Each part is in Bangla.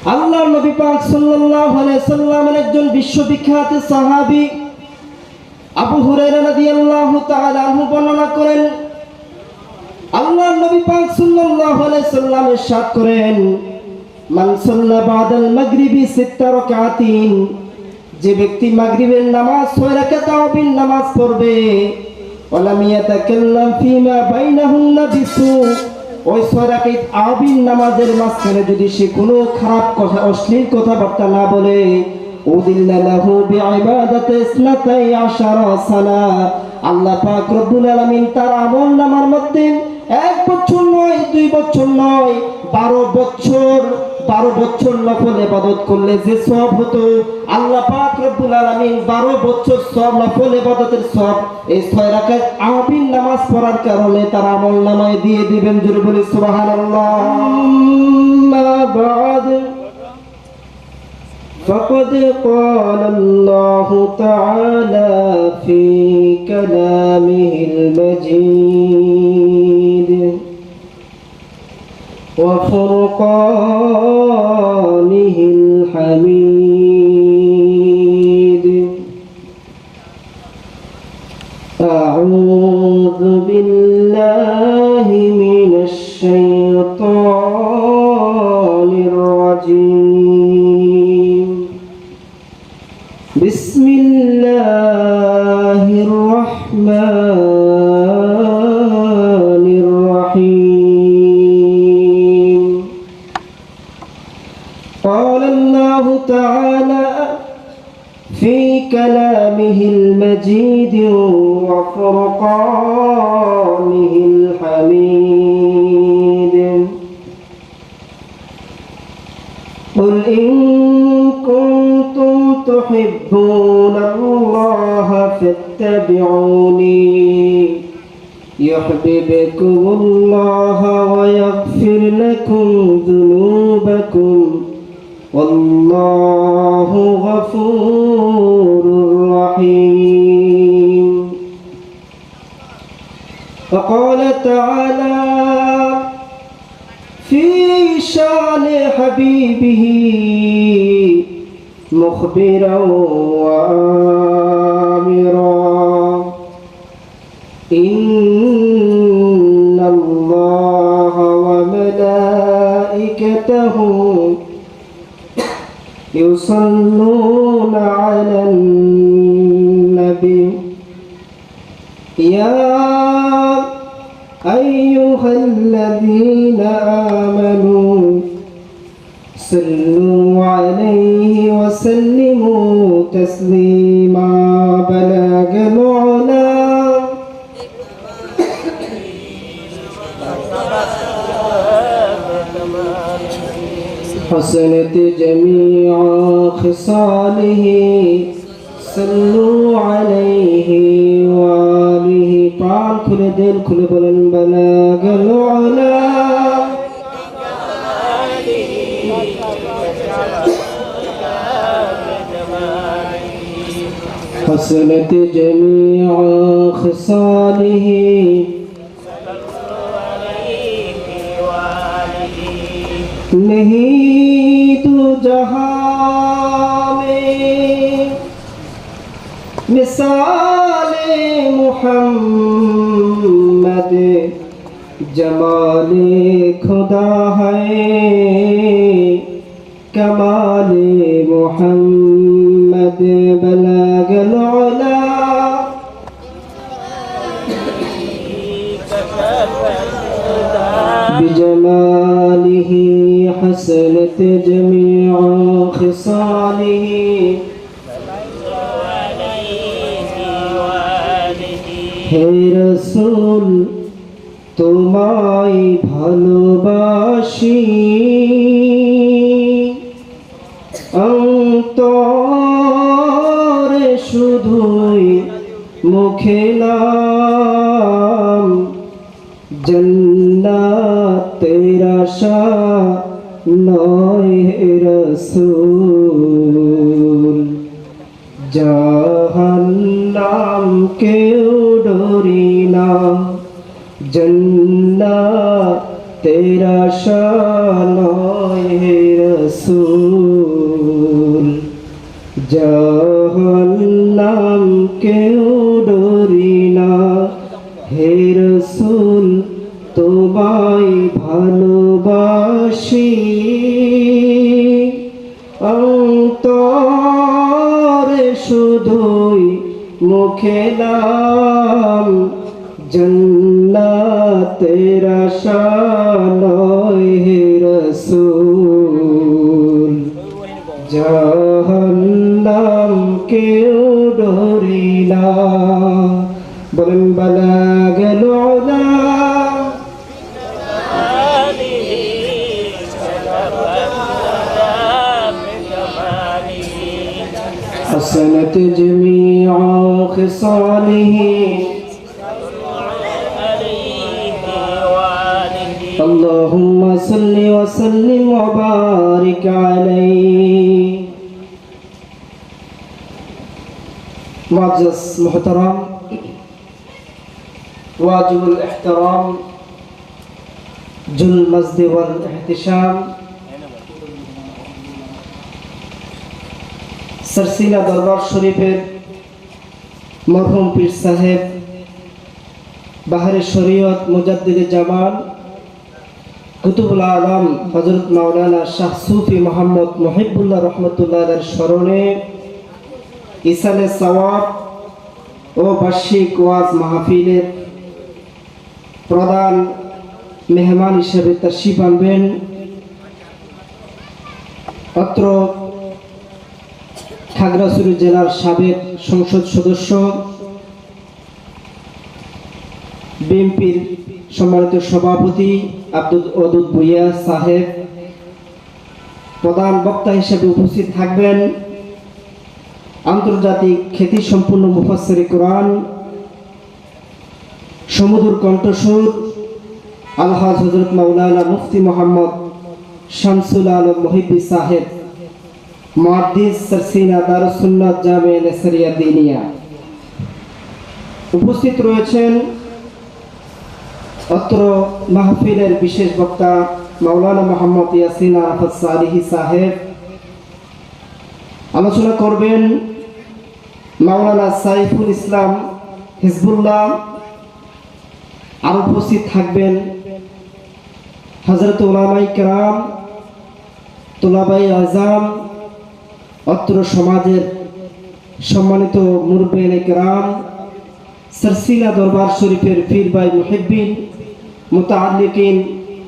আল্লাহর নবী পাক সাল্লাল্লাহু আলাইহি সাল্লামের একজন বিশ্ববিখ্যাত সাহাবী আবু হুরায়রা রাদিয়াল্লাহু তাআলা আনহু বর্ণনা করেন, আল্লাহর নবী পাক সাল্লাল্লাহু আলাইহি সাল্লাম ইরশাদ করেন, মান সাল্লা বাদাল মাগরিবি সিত্তা রাকাতিন, যে ব্যক্তি মাগরিবের নামাজ 6 রাকাত তাওবিন নামাজ পড়বে, ওয়ালাম ইয়াতাকাল্লাম ফীমা বাইনাহুন্না বিসু, ওই 6 রাকাত তাওবিন নামাজের মাঝখানে যদি সে কোনো খারাপ কথা অশ্লীল কথাবার্তা না বলে, উদিল্লা লাহু বিইবাদাতি ইসনাতাই আশারা সানা, আল্লাহ পাক রব্বুল আলামিন তার আমলনামার মধ্যে 1 বছর নয় 2 বছর নয় 12 বছর নফল ইবাদত করলে যে সওয়াব হতো, আল্লাহ পাক রব্বুল আলামিন 12 বছর সওয়াব নফল ইবাদতের সওয়াব এই 6 রাকাত তাওবিন নামাজ পড়ার কারণে তার আমলনামায় দিয়ে দিবেন। জোরে বলি সুবহানাল্লাহ। আম্মা বা'দ فقد قال الله تعالى في كلامه المجيد وفرقانه الحميد، أعوذ بالله من الشيطان الرجيم، بسم الله الرحمن الرحيم. قال الله تعالى في كلامه المجيد وفرقانه الحميد، قل إن كنتم تحبون الله فاتبعوني يحببكم الله ويغفر لكم ذنوبكم والله غفور رحيم. وقال تعالى في شان حبيبه مخبرا وآمرا، إن الله وملائكته يصلون على النبي يا أيها الذين آمنوا صلوا عليه وسلموا تسليما. بلغ العلا حسنت جميع خصاله صلوا عليه وآله. প্রাণ খুলে দিল খুলে বলেন, بلغ العلا حسنت جميع خصاله नहीं तो जहां में मिसाले मुहम्मद, जमाले खुदा है कमाले मुहम्मद। बलगल उला बिजमालिही हसनत जमीअ खिसालिही। हे रसूल তোমায় ভালোবাসি, অন্তরে শুধুই মুখে নাম, জান্নাতের আশা নয় হে রাসূল, জাহান্নাম কেউ ডরি না, জান্নাতের আশা নয় হে রাসূল। রসূল জাহান্নাম কেউ ডরি না হে রসূল তোমায় ভালোবাসি অন্তরে শুধুই মুখে নাম জান্নাতের আশা নয় হে রসূল জাহান্নাম কেউ ডরি না বলেন বালাগাল উলা حسنت جميع خصاله اللهم صل وسلم وبارك عليه معزز محترم واجب الاحترام ذو المجد والاحتشام सरसीना दरबार शरीफेर मरहुम पीर साहेब बाहरे शरीयत मुजद्दिदे जमान कुतुबुल आलम हजरत मौलाना शाह सूफी मोहम्मद मुहिब्बुल्लाह रहमतुल्लाह अलैहिर स्मरणे इसाले सवाब ও বার্ষিক ওয়াজ মাহফিলের প্রধান মেহমান হিসেবে তাশরিফ আনবেন অত্র খাগড়াছড়ি জেলার সাবেক সংসদ সদস্য বিএনপির সম্মানিত সভাপতি আব্দুল ওয়াদুদ ভুঁইয়া সাহেব প্রধান বক্তা হিসেবে উপস্থিত থাকবেন আন্তর্জাতিক খ্যাতিসম্পন্ন মুফাসসিরে কোরআন সমুদুর কণ্ঠস্বর আলহাজ হযরত মাওলানা মুফতি মোহাম্মদ শামসুল আলম মুহিব্বি সাহেব মুহাদ্দিস সারসিনা দারুস সুন্নাত জামে নেসরিয়া দিনিয়া উপস্থিত রয়েছেন অত্র মাহফিলের বিশেষ বক্তা মাওলানা মোহাম্মদ ইয়াসিন আরাফাত সালিহি সাহেব আলোচনা করবেন মাওলানা সাইফুল ইসলাম হিজবুল্লাহ আর উপস্থিত থাকবেন হযরত উলামায়ে কেরাম তুলাবায়ে আযম অত্র সমাজের সম্মানিত মুরব্বিয়ানে কেরাম सरसीना दरबार शरीफेर पीर भाई मुहिब्बिन मुताअल्लिकिन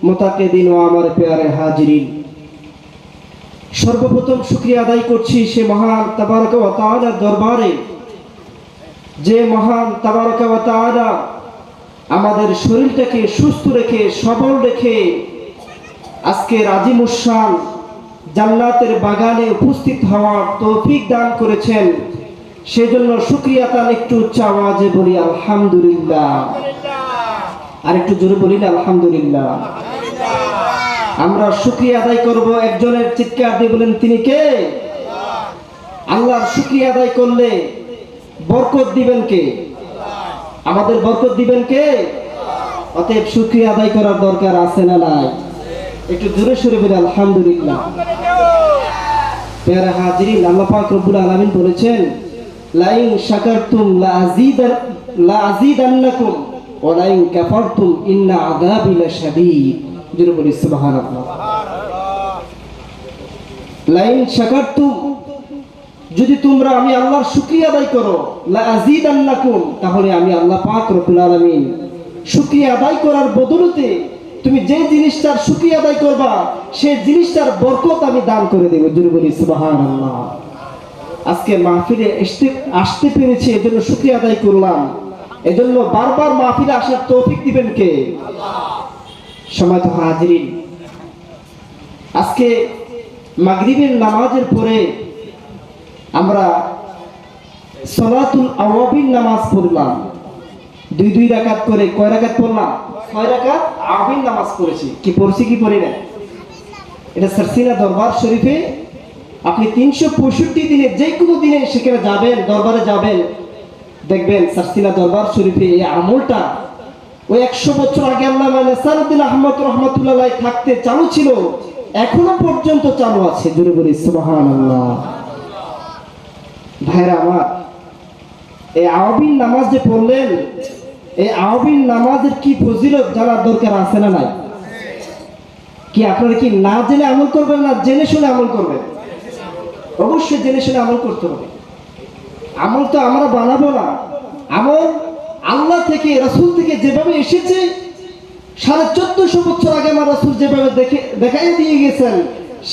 मुताकिदिन ও আমার প্যারে হাজিরিন সর্বপ্রথম শুকরিয়া আদায় করছি সে মহান তাবারক ওয়া তাআলার দরবারে যে মহান তাবারক ওয়া তাআলা আমাদের শরীরটাকে সুস্থ রেখে সবল রেখে আজকে আজিমুশান জান্নাতের বাগানে উপস্থিত হওয়ার তৌফিক দান করেছেন সেজন্য শুকরিয়া তার একটু উচ্চ আওয়াজে বলি আলহামদুলিল্লাহ আর একটু জোরে বলি আলহামদুলিল্লাহ আমরা শুকরিয়া আদায় করব একজনের চিৎকার দিয়ে বলেন তিনি কে আল্লাহর শুকরিয়া আদায় করলে বরকত দিবেন কে আমাদের বরকত দিবেন কে অতএব শুকরিয়া আদায় করার দরকার আছে না নাই একটু জোরে সুরে বলি আলহামদুলিল্লাহ প্যারা হাজিরিন আল্লাহ পাক রব্বুল আলামিন বলেছেন লাইন শাকারতুম লা আযীদান্নাকুম ওয়া লাইন কাফারতুম ইন্না আযাবি লাশাদীদ জোরে বলি সুবহানাল্লাহ লাইন শাকারতুম যদি তোমরা আমি আল্লাহর শুকরিয়া আদায় করো লা আযীদান্নাকুম তাহলে আমি আল্লাহ পাক রব্বুল আলামিন শুকরিয়া আদায় করার বদলতে তুমি যে জিনিসটার শুকরিয়া আদায় করবা সেই জিনিসটার বরকত আমি দান করে দেব জোরে বলি সুবহানাল্লাহ আজকে মাহফিলে আসতে পেরেছি এজন্য শুকরিয়া আদায় করলাম এজন্য বারবার মাহফিলে আসার তৌফিক দিবেন কে আল্লাহ সম্মানিত হাজিরিন আজকে মাগরিবের নামাজের পরে আমরা সালাতুল আওয়াবিন নামাজ পড়লাম দুই রাকাত করে কয় রাকাত পড়লাম 6 রাকাত আওয়াবিন নামাজ পড়েছি কি পড়ছি কি পড়ি না এটা সারসিনা দরবার শরীফে আপনি 365 দিনে যে কোনো দিনে সেখানে যাবেন দরবারে যাবেন দেখবেন সারসিনা দরবার শরীফে এই আমলটা ওই 100 বছর আগে আল্লামা নাসিরউদ্দিন আহমদ রহমাতুল্লাহ আলাইহি থাকতে চালু ছিল এখনো পর্যন্ত চালু আছে। জোরে বলি সুবহানাল্লাহ। ভাইরা আমার, এই আওয়াবিন নামাজ যে পড়লেন, এই আওয়াবিন নামাজের কি ফজিলত জানার দরকার আছে না নাই? কি আপনারা কি না জেনে আমল করবেন না জেনে শুনে আমল করবেন? অবশ্যই জেনে শুনে আমল করতে হবে। আমল তো আমরা বানাবো না, আমল আল্লাহ থেকে রাসূল থেকে যেভাবে এসেছে 1450 বছর আগে আমার রাসূল যেভাবে দেখাই দিয়ে গেছেন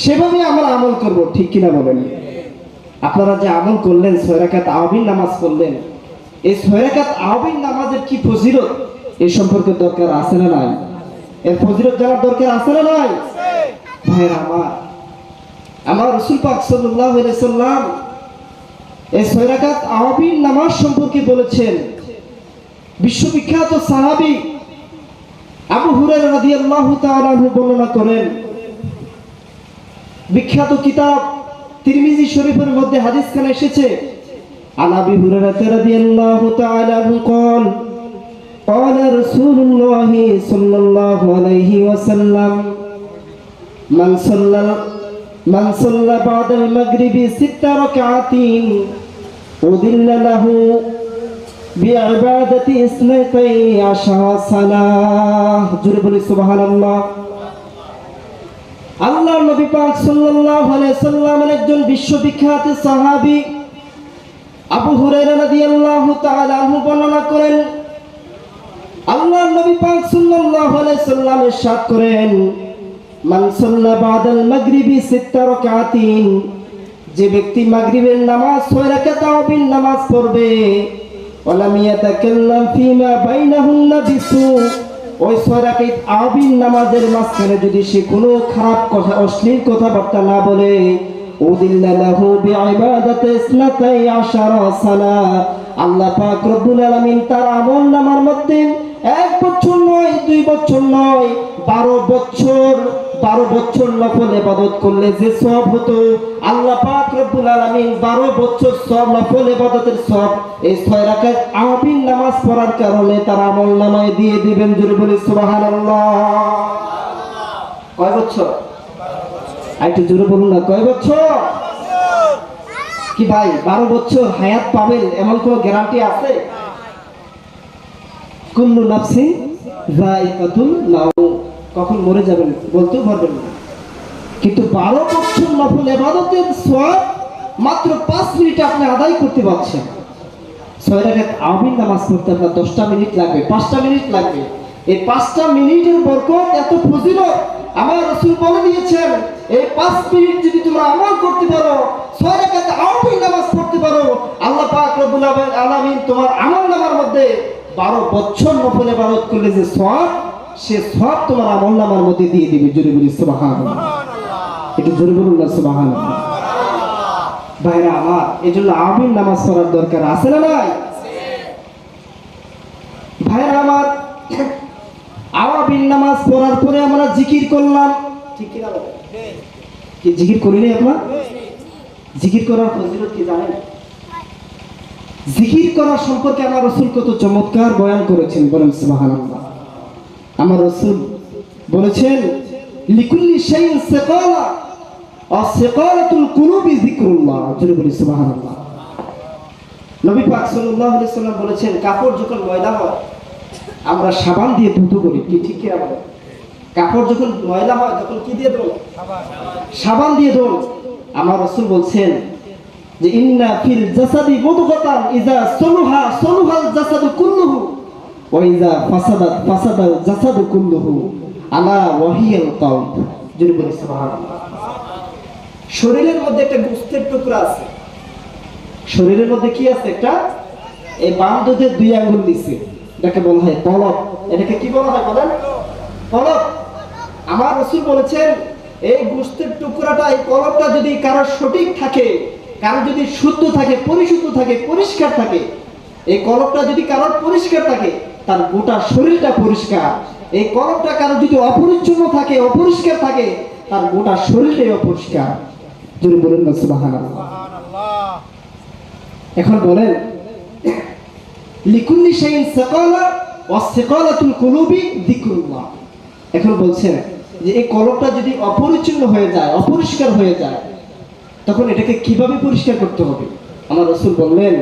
সেভাবে আমরা আমল করব। ঠিক কিনা বলেন? আপনারা যে আমল করলেন, 6 রাকাত আওয়াবিন নামাজ পড়লেন, এই 6 রাকাত আওয়াবিন নামাজের কি ফজিলত এই সম্পর্কে দরকার আছে না নাই? এর ফজিলত জানার দরকার আছে না নাই? ভাইরা আমার রাসূল পাক সাল্লাল্লাহু আলাইহি সাল্লাম এই 6 রাকাত আওয়াবিন নামাজ সম্পর্কে বলেছেন। বিশ্ববিখ্যাত সাহাবী আবু হুরায়রা রাদিয়াল্লাহু তাআলা আনহু বর্ণনা করেন, বিখ্যাত কিতাব তিরমিজি শরীফের মধ্যে হাদিস খানে এসেছে, আন আবি হুরায়রা রাদিয়াল্লাহু তাআলা আনহু قال قال رسول الله صلى الله عليه وسلم من صلى بعد المغرب 6 ركعات أذل له بعبادة 12 سنة। জোরে বলি সুবহানাল্লাহ। আল্লাহর নবী পাক সাল্লাল্লাহু আলাইহি সাল্লামের একজন বিশ্ববিখ্যাত সাহাবী আবু হুরায়রা রাদিয়াল্লাহু তাআলা আনহু বর্ণনা করেন, আল্লাহর নবী পাক সাল্লাল্লাহু আলাইহি সাল্লাম ইরশাদ করেন, মান সাল্লা বাদাল মাগরিবি 6 রাকাতিন, যে ব্যক্তি মাগরিবের নামাজ 6 রাকাত আওয়াবিন নামাজ পড়বে, ওয়ালাম ইয়াতাকাল্লাম ফিমা বাইনাহুন্না বিসু, ওই 6 রাকাত আওয়াবিন নামাজের মাঝখানে যদি সে কোনো খারাপ কথা, অশ্লীল কথাবার্তা না বলে, উদিল্লা লাহু বিইবাদাতি 12 সানা, আল্লাহ পাক রব্বুল আলামিন তার আমলনামার মধ্যে 1 বছর নয়, 2 বছর নয়, 12 বছর নফল ইবাদত করলে যে সওয়াব হতো, আল্লাহ পাক রব্বুল আলামিন 12 বছর সওয়াব, নফল ইবাদতের সওয়াব এই 6 রাকাত আওয়াবিন নামাজ পড়ার কারণে তার আমলনামায় দিয়ে দিবেন। জোরে বলি সুবহানাল্লাহ। কয় বছর? একটু জোরে বলুন না, কয় বছর? কি ভাই 12 বছর হায়াত পাবেন এমন কোন গ্যারান্টি আছে? কুল্লু নাফসিন যায়িকাতুল মাউত, কখন মরে যাবেন বলতেও পারবেন না। কিন্তু 12 বছর নফল ইবাদতের সওয়াব মাত্র 5 মিনিটে আপনি আদায় করতে পারছেন। 6 রাকাত আওয়াবিন নামাজ পড়তে আপনার 10টা মিনিট লাগবে, 5টা মিনিট লাগবে। এই 5টা মিনিটের বরকত এত ফজিলত আমার রাসূল বলে দিয়েছেন, এই 5 মিনিট যদি তোমরা আমল করতে পারো, 6 রাকাত আওয়াবিন নামাজ পড়তে পারো, আল্লাহ পাক রব্বুল আলামিন তোমার আমলনামার মধ্যে 12 বছর নফল ইবাদত করলে যে সওয়াব, সে সওয়াব তোমার আমলনামার মধ্যে দিয়ে দিবে। জোরে বলি সুবহানাল্লাহ। একটু জোরে বলুন না সুবহানাল্লাহ। ভাইরা আমার, এজন্য আওয়াবিন নামাজ পড়ার দরকার আছে না নাই? ভাইরা আমার, আওয়াবিন নামাজ পড়ার পরে আমরা জিকির করলাম, ঠিক কি না? কি জিকির করিনি আমরা? জিকির করার ফজিলত কি জানেন? জিকির করার সম্পর্কে আমার রাসূল কত চমৎকার বয়ান করেছেন, বলেন সুবহানাল্লাহ। আমার রাসূল বলেছেন, লিকুল্লি শাইইন সিকালা ওয়া সিকালাতুল কুলুবি যিকরুল্লাহ। জোরে বলি সুবহানাল্লাহ। নবী পাক সাল্লাল্লাহু আলাইহি সাল্লাম বলেছেন, কাপড় যখন ময়লা হয় আমরা সাবান দিয়ে ধুতে করি, কি ঠিক কি না? কাপড় যখন ময়লা হয় তখন কি দিয়ে ধোন? সাবান দিয়ে ধোন। আমার রাসূল বলছেন যে ইন্না ফিল জাসাদি মুদগাতান ইযা সলুহা সলুহাল জাসাদু কুল্লুহু ওয়া ইযা ফাসাদাল জাসাদু কুল্লুহু আলা ওয়াহিয়াল কলব। জোরে বলি সুবহানাল্লাহ। শরীরের মধ্যে একটা গোশতের টুকরা আছে, শরীরের মধ্যে কি আছে? একটা, এই বাম দুধের 2 আঙ্গুল নিচে, এটাকে বলা হয় পলক। এটাকে কি বলা হয় বলেন? পলক। আমার রাসূল বলেছেন, এই গোশতের টুকরাটা, এই পলকটা যদি কারো সঠিক থাকে, কারো যদি শুদ্ধ থাকে, পরিশুদ্ধ থাকে, পরিষ্কার থাকে, এই কলকটা যদি কারোর পরিষ্কার থাকে তার গোটা শরীরটা পরিষ্কার। এই কলকটা কারো যদি অপরিচ্ছন্ন থাকে, অপরিষ্কার থাকে, তার গোটা শরীরটাই অপরিষ্কার। জোরে বলুন না সুবহানাল্লাহ। এখন বলেন, লিকুল্লি শাইইন সিকালা ওয়া সিকালাতুল কুলুবি যিকরুল্লাহ। এখন বলছেন যে এই কলবটা যদি অপরিচ্ছন্ন হয়ে যায়, অপরিষ্কার হয়ে যায়, তখন এটাকে কিভাবে পরিষ্কার করতে হবে? আমার রাসূল বললেন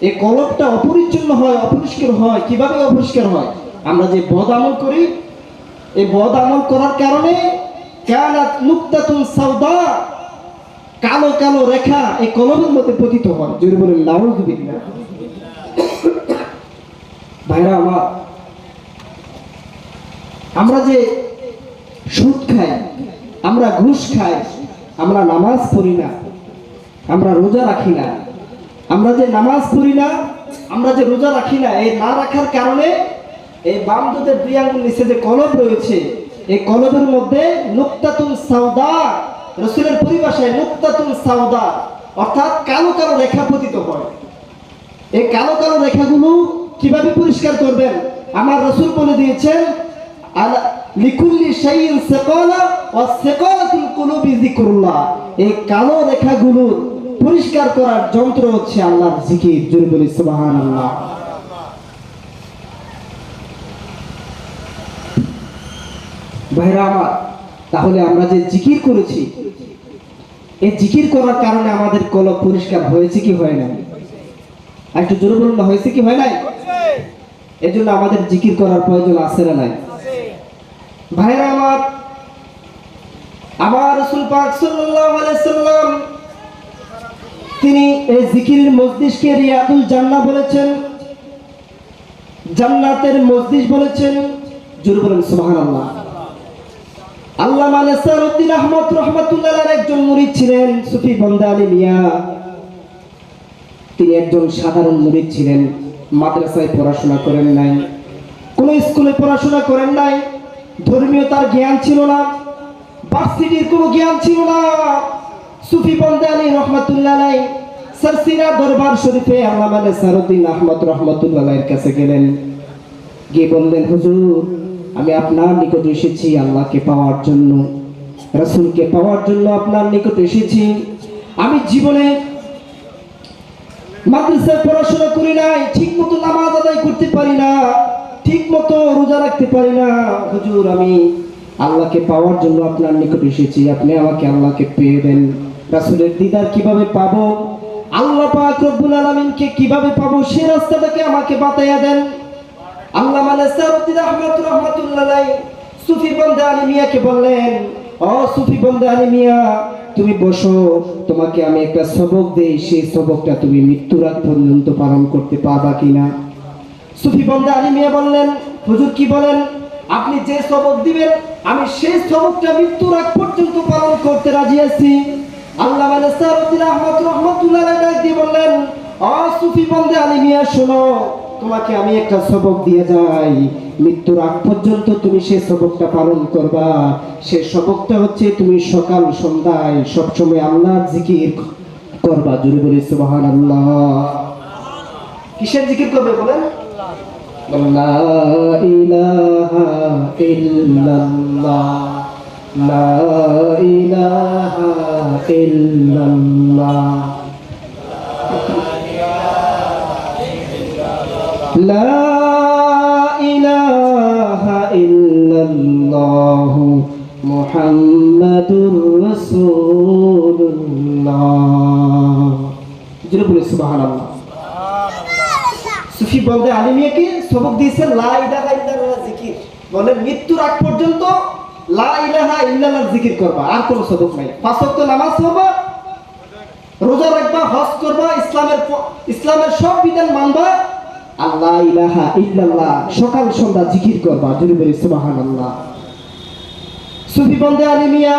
এই কলবটা অপরিচ্ছন্ন হয়, অপরিষ্কার হয়। কিভাবে অপরিষ্কার হয়? আমরা যে বদ আমল করি, এই বদ আমল করার কারণে কানাত নুকতাতুন সাওদা, কালো কালো রেখা এই কলবের মধ্যে পতিত হয়। জোরে বলেন নাউযুবিল্লাহ। ভাইরা আমার, আমরা যে সুদ খাই, আমরা ঘুষ খাই, আমরা নামাজ পড়ি না, আমরা রোজা রাখি না, আমরা যে নামাজ পড়ি না, আমরা যে রোজা রাখি না, এই না রাখার কারণে এই বাম দুধের দুই আঙ্গুল নিচে যে কলব রয়েছে, এই কলবের মধ্যে নুকতাতুন সাওদা, রাসূলের পরিভাষায় নুকতাতুন সাওদা, অর্থাৎ কালো কালো রেখা পতিত হয়। এই কালো কালো রেখাগুলো কিভাবে পরিষ্কার করবেন? আমার রাসূল বলে দিয়েছেন, লিকুল্লি শাইইন সাকালা ওয়া সাকালাতুল কুলুবি যিকরুল্লাহ। এই কালো রেখাগুলো পরিষ্কার করার যন্ত্র হচ্ছে আল্লাহর জিকির। জোরে বলি সুবহানাল্লাহ। ভাইরা আমার, তাহলে আমরা যে জিকির করেছি, এই জিকির করার কারণে আমাদের কলব পরিষ্কার হয়েছে কি হয় নাই? একটু জোরে বলুন না, হয়েছে কি হয় নাই? এই জন্য আমাদের জিকির করার প্রয়োজন আছে না নাই? ভাইরা আমার, আমার রাসূল পাক সাল্লাল্লাহু আলাইহি সাল্লাম তিনি এই জিকিরের মজলিসকে রিয়াদুল জান্নাহ বলেছেন, জান্নাতের মজলিস বলেছেন। জোরে বলেন সুবহানাল্লাহ। আল্লামা নাসিরউদ্দিন আহমদ রাহমাতুল্লাহ আলাইহির একজন মুরিদ ছিলেন সুফি বান্দা আলী মিয়া। তিনি একজন সাধারণ মুরিদ ছিলেন, মাদ্রাসায় পড়াশোনা করেন নাই, কোন স্কুলে পড়াশোনা করেন নাই, ধর্মীয় তার জ্ঞান ছিল না, ভার্সিটির কোনো জ্ঞান ছিল না। সুফি বান্দা আলী রাহমাতুল্লাহ আলাইহি সারসিনা দরবার শরীফে আল্লামা নাসিরউদ্দিন আহমদ রাহমাতুল্লাহ আলাইহির কাছে গেলেন, গিয়ে বললেন, হুজুর আমি আপনার নিকট এসেছি আল্লাহকে পাওয়ার জন্য, রাসূলকে পাওয়ার জন্য আপনার নিকট এসেছি। আমি জীবনে মাদ্রাসায় পড়াশোনা করি নাই, ঠিক মতো নামাজ আদায় করতে পারি না, ঠিক মতো রোজা রাখতে পারি না। হুজুর আমি আল্লাহকে পাওয়ার জন্য আপনার নিকট এসেছি, আপনি আমাকে আল্লাহকে পেয়ে দেন। রাসূলের দিদার কিভাবে পাবো, আল্লাহ পাক রব্বুল আলামিনকে কিভাবে পাবো, সেই রাস্তাটাকে আমাকে বাতাইয়া দেন। আল্লামা নাসিরউদ্দিন আহমদ রাহমাতুল্লাহ আলাইহি সুফি বান্দা আলী মিয়াকে বললেন, ও সুফি বান্দা আলী মিয়া, তুমি বসো, তোমাকে আমি একটা সবক দেই, সেই সবকটা তুমি মৃত্যুর আগ পর্যন্ত পালন করতে পারবা কিনা? সুফি বান্দা আলী মিয়া বললেন, হুজুর কি বলেন? আপনি যে সবক দিবেন আমি সেই সবকটা মৃত্যুর আগ পর্যন্ত পালন করতে রাজি আছি। আল্লামা নাসিরউদ্দিন আহমদ রাহমাতুল্লাহ আলাইহি বললেন, ও সুফি বান্দা আলী মিয়া শোনো, তোমাকে আমি একটা সবক দিয়ে যাই, মৃত্যুর আগ পর্যন্ত তুমি সেই সবকটা পালন করবা। সেই সবকটা হচ্ছে তুমি সকাল সন্ধ্যায় সবসময় আল্লাহর জিকির করবা। জোরে বলি সুবহানাল্লাহ। কিসের জিকির করবে বলেন? লা ইলাহা ইল্লাল্লাহ, লা ইলাহা ইল্লাল্লাহ, লা ইলাহা ইল্লাল্লাহ মুহাম্মাদুর রাসূলুল্লাহ। জোরে বলি সুবহানাল্লাহ। সুফি বলতে আলী মিয়াকে সবক দিয়েছেন লা ইলাহা ইল্লাল্লাহ জিকির, বলেন মৃত্যুর আগ পর্যন্ত লা ইলাহা ইল্লাল্লাহ জিকির করবা, আর কোনো সবক নাই। পাঁচ ওয়াক্ত নামাজ পড়বা, রোজা রাখবা, হজ করবা, ইসলামের সব বিধান মানবা, আল্লাহ ইলাহা ইল্লাল্লাহ সকাল সন্ধ্যা জিকির করবা। জোরে বলি সুবহানাল্লাহ। সুফি বান্দা আলী মিয়া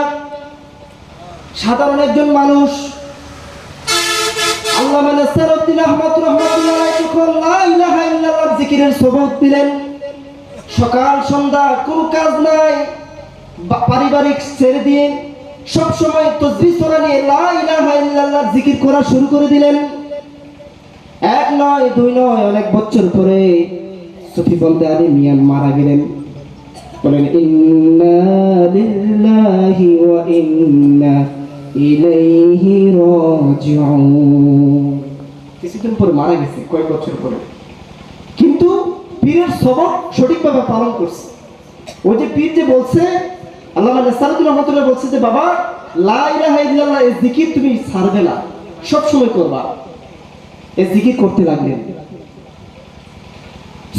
সাধারণ একজন মানুষ। আল্লামা নাসিরউদ্দিন আহমদ রাহমাতুল্লাহ আলাইহি যখন লা ইলাহা ইল্লাল্লাহ জিকিরের সবক দিলেন, সকাল সন্ধ্যা কোনো কাজ নাই, পারিবারিক ছেড়ে দিয়ে সব সময় তাসবিহ সূরা নিয়ে লা ইলাহা ইল্লাল্লাহ জিকির করা শুরু করে দিলেন। এক নয় দুই নয়, অনেক বছর পরে সুফি বান্দা আলী মিয়া মারা গেলেন। বলেন ইন্না লিল্লাহি ওয়া ইন্না ইলাইহি রাজিউন। কিছুদিন পরে মারা গেছে, কয়েক বছর পরে, কিন্তু পীরের সবক সঠিকভাবে পালন করছে। ওই যে পীর যে বলছে আল্লামা নেসারুদ্দিন রহমাতুল্লাহ বলছে যে বাবা লা ইলাহা ইল্লাল্লাহ এই জিকির তুমি ছাড়বে না, সব সময় করবা। এই জিকির করতে লাগলেন।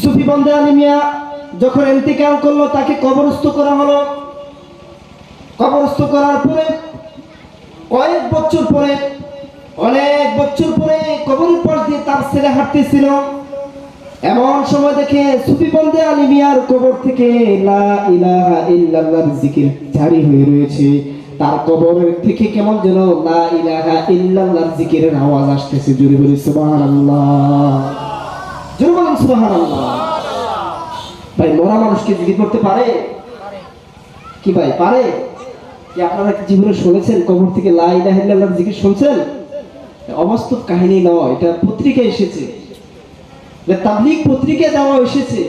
সুফি বন্দে আলী মিয়া যখন ইন্তেকাল করলো, তাকে কবরস্থ করা হলো। কবরস্থ করার পরে অনেক বছর পরে কবরের পাশ দিয়ে তার ছেলে হাঁটতেছিল। এমন সময় দেখে সুফি বন্দে আলী মিয়ার কবর থেকে লা ইলাহা ইল্লাল্লাহর জিকির জারি হয়ে রয়েছে। তার কবরের থেকে কেমন যেন লা ইলাহা ইল্লাল্লাহর জিকিরের আওয়াজ আসতেছে। জোরে বলি সুবহানাল্লাহ, জোরে বলেন সুবহানাল্লাহ। ভাই মরা মানুষকে জিকির করতে পারে কি? ভাই পারে কি? আপনারা কি জীবনে শুনেছেন কবর থেকে লা ইলাহা ইল্লাল্লাহর জিকির শুনছেন? অবাস্তব কাহিনী নয়, এটা পত্রিকায় এসেছে, তাবলীগ পত্রিকায় দেওয়া এসেছে,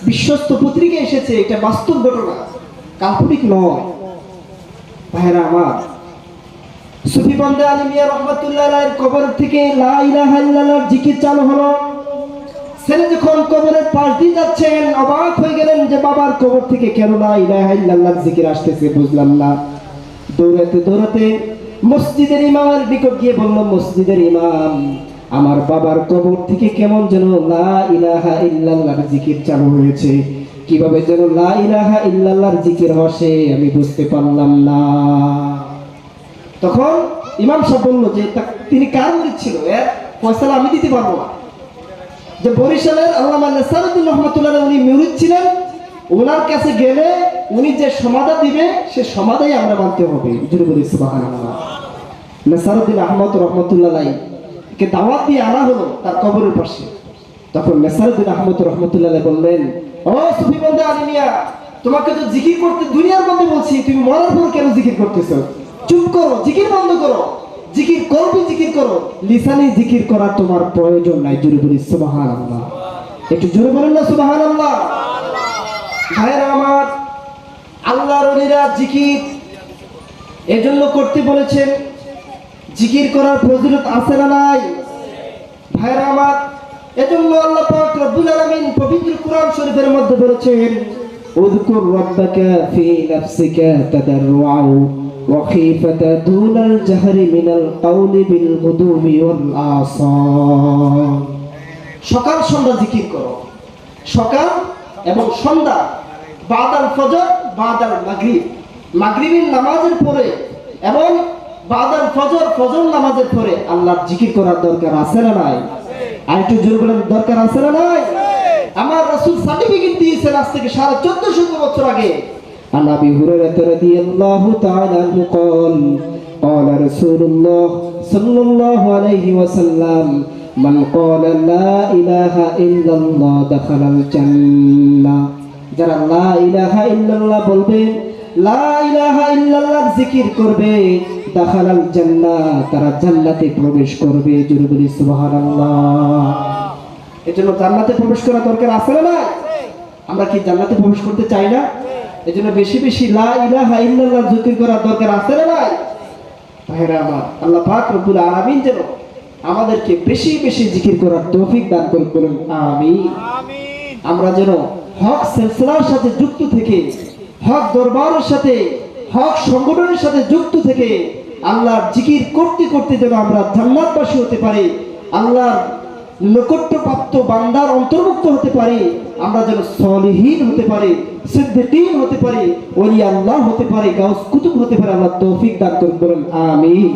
বিশ্বস্ত পত্রিকায় এসেছে। এটা বাস্তব ঘটনা, কাল্পনিক নয়। ভাইরা আমার, সুফি বন্দে আলী মিয়া রাহমাতুল্লাহ আলাইহির কবর থেকে লা ইলাহা ইল্লাল্লাহর জিকির চালু হলো। ছেলে যখন কবরের পাশ দিয়ে যাচ্ছেন, অবাক হয়ে গেলেন যে বাবার কবর থেকে কেন লা ইলাহা ইল্লাল্লাহর জিকির আসতেছে, বুঝলাম না। দৌড়াতে মসজিদের ইমামের নিকট গিয়ে বলল, মসজিদের ইমাম, আমার বাবার কবর থেকে কেমন যেন লা ইলাহা ইল্লাল্লাহর জিকির চালু হয়েছে। কিভাবে যেন লা ইলাহা ইল্লাল্লাহর জিকির হসে আমি বুঝতে পারলাম না। তখন ইমাম সাহেব বলল যে তিনি কার মুরিদ ছিল, এর ফয়সালা আমি দিতে পারবো না। যে বরিশালের আল্লামা নেসারুদ্দিন রহমাতুল্লাহ উনি মুরিদ ছিলেন, ওনার কাছে গেলে উনি যে সমাধা দিবে সে সমাধাই আমরা মানতে হবে। জোরে বলি সুবহানাল্লাহ। নেসারুদ্দিন আহমদ রহমাতুল্লাহ কে দাওয়াত দিয়ে আনা হলো তার কবরের পাশে। তখন নেসারুদ্দিন আহমদ রহমাতুল্লাহ বললেন, ও সুফি বন্দে আলী মিয়া, তোমাকে তো জিকির করতে দুনিয়ার মধ্যে বলছি, তুমি মরার পর কেন জিকির করতেছো? চুপ করো, জিকির বন্ধ করো। জিকির করবি, জিকির করো, লিসানি জিকির করা তোমার প্রয়োজন নাই। জোরে বলি সুবহানাল্লাহ। একটু জোরে বলেন না সুবহানাল্লাহ। ভাইরা আমার, আল্লাহর ওলিরা জিকির এজন্য করতে বলেছেন। জিকির করার ফজিলত আছে না নাই? ভাইরা আমার, এজন্য আল্লাহ পাক রব্বুল আলামিন পবিত্র কোরআন শরীফের মধ্যে বলেছেন, উযকুর রাব্বাকা ফি নাফসিকা তাদাররুআ ওয়া খিফাতা দুনাল জাহরি মিনাল কাওলি বিল গুদুমি ওয়াল আসাল। সকাল সন্ধ্যা জিকির করো, সকাল এবং সন্ধ্যা, বাদাল ফজর, বাদাল মাগরিব, মাগরিবের নামাজের পরে এবং বাদাল ফজর, ফজর নামাজের পরে আল্লাহর জিকির করার দরকার আছে না নাই? আর একটু জোর বলেন, দরকার আছে না নাই? আমার রাসূল সার্টিফিকেট দিয়েছেন আজ থেকে 1450 বছর আগে। আন আবি হুরায়রা রাদিয়াল্লাহু তাআলা আনহু قال قال رسول الله صلى الله عليه وسلم من قال لا اله الا الله دخل الجنه। যারা লা ইলাহা ইল্লাল্লাহ বলবে, লা ইলাহা ইল্লাল্লাহর জিকির করবে, দাখালাল জান্নাহ, তারা জান্নাতে প্রবেশ করবে। জোরে বলি সুবহানাল্লাহ। এজন্য জান্নাতে প্রবেশ করা দরকার আছে না? আমরা কি জান্নাতে প্রবেশ করতে চাই না? এজন্য বেশি বেশি লা ইলাহা ইল্লাল্লাহ জিকির করার দরকার আছে না? ভাইরা আমার, আল্লাহ পাক রব্বুল আলামিন যেন আমাদেরকে বেশি বেশি জিকির করার তৌফিক দান করুন, আমিন। আমরা যেন হক সিলসিলার সাথে যুক্ত থেকে, হক দরবারের সাথে, হক সংগঠনের সাথে যুক্ত থেকে আল্লাহর জিকির করতে করতে যেন আমরা জান্নাতবাসী হতে পারি, আল্লাহর নৈকট্যপ্রাপ্ত বান্দার অন্তর্ভুক্ত হতে পারি, আমরা যেন সলিহিন হতে পারি, সিদ্দিকিন হতে পারি, ওলি আল্লাহ হতে পারি, গাউস কুতুব হতে পারি। আল্লাহ তৌফিক দান করুন, আমিন।